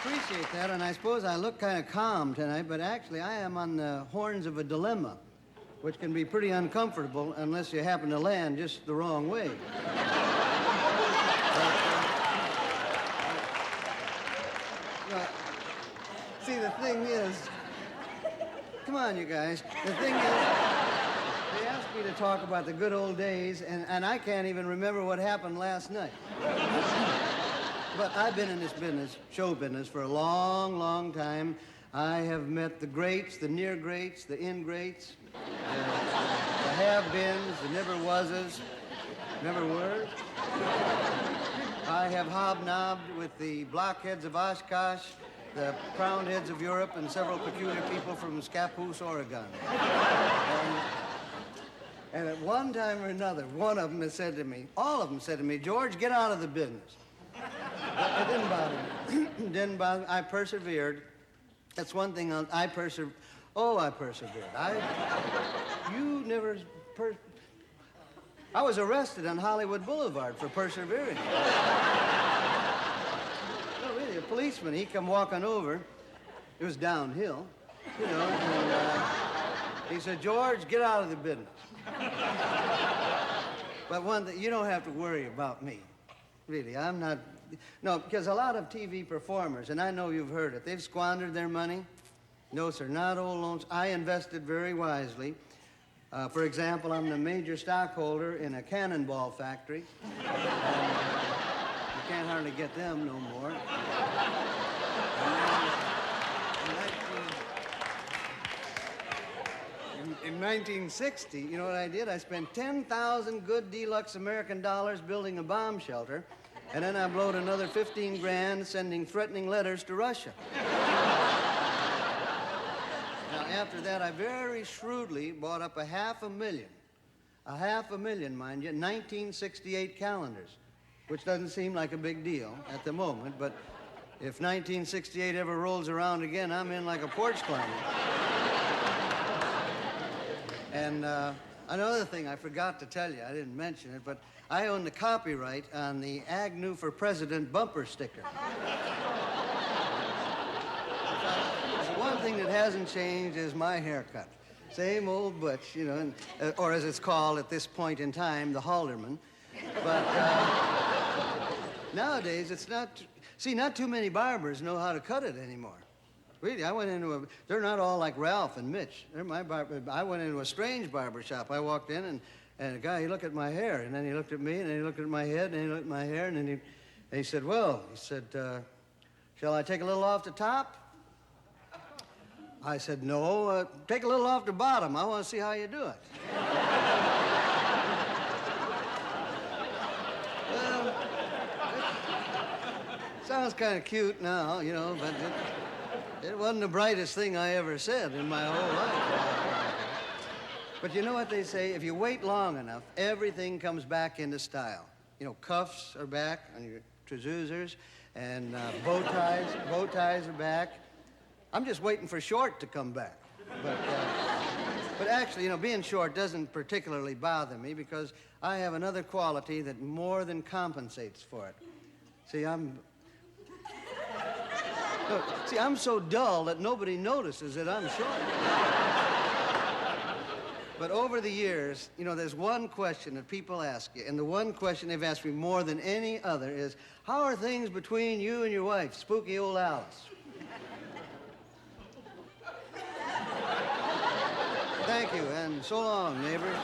appreciate that, and I suppose I look kind of calm tonight, but actually I am on the horns of a dilemma, which can be pretty uncomfortable unless you happen to land just the wrong way. See, the thing is, come on, you guys. The thing is, they asked me to talk about the good old days, and I can't even remember what happened last night. But I've been in this business, show business, for a long, long time. I have met the greats, the near greats, the ingrates, the have-beens, the never-wases, never-were. I have hobnobbed with the blockheads of Oshkosh, the crowned heads of Europe, and several peculiar people from Scappoose, Oregon. And at one time or another, one of them has said to me, all of them said to me, George, get out of the business. It didn't bother me. It didn't bother me. I persevered. That's one thing I persevered. I persevered. I was arrested on Hollywood Boulevard for persevering. No, really, a policeman, he come walking over. It was downhill, you know, and he said, George, get out of the business. But one thing, you don't have to worry about me. Really, I'm not... No, because a lot of TV performers, and I know you've heard it, they've squandered their money. No, sir, not old loans. I invested very wisely. For example, I'm the major stockholder in a cannonball factory. You can't hardly get them no more. In 1960, you know what I did? I spent 10,000 good deluxe American dollars building a bomb shelter, and then I blowed another 15 grand sending threatening letters to Russia. Now, after that, I very shrewdly bought up 500,000, mind you, 1968 calendars, which doesn't seem like a big deal at the moment, but if 1968 ever rolls around again, I'm in like a porch climber. And another thing I forgot to tell you, I didn't mention it, but I own the copyright on the Agnew for President bumper sticker. The one thing that hasn't changed is my haircut. Same old butch, you know, or as it's called at this point in time, the Halderman. But nowadays, it's not... See, not too many barbers know how to cut it anymore. Really, I went into they're not all like Ralph and Mitch. They're my barber. I went into a strange barber shop. I walked in, and a guy, he looked at my hair, and then he looked at me, and then he looked at my head, and then he looked at my hair, and then he said, well, he said, shall I take a little off the top? I said, no, take a little off the bottom. I want to see how you do it. Well, it sounds kind of cute now, you know, but it wasn't the brightest thing I ever said in my whole life. But you know what they say? If you wait long enough, everything comes back into style. You know, cuffs are back on your trousers, and bow ties are back. I'm just waiting for short to come back. But actually, you know, being short doesn't particularly bother me because I have another quality that more than compensates for it. See, I'm so dull that nobody notices that I'm short. But over the years, you know, there's one question that people ask you, and the one question they've asked me more than any other is, how are things between you and your wife, spooky old Alice? Thank you, and so long, neighbors.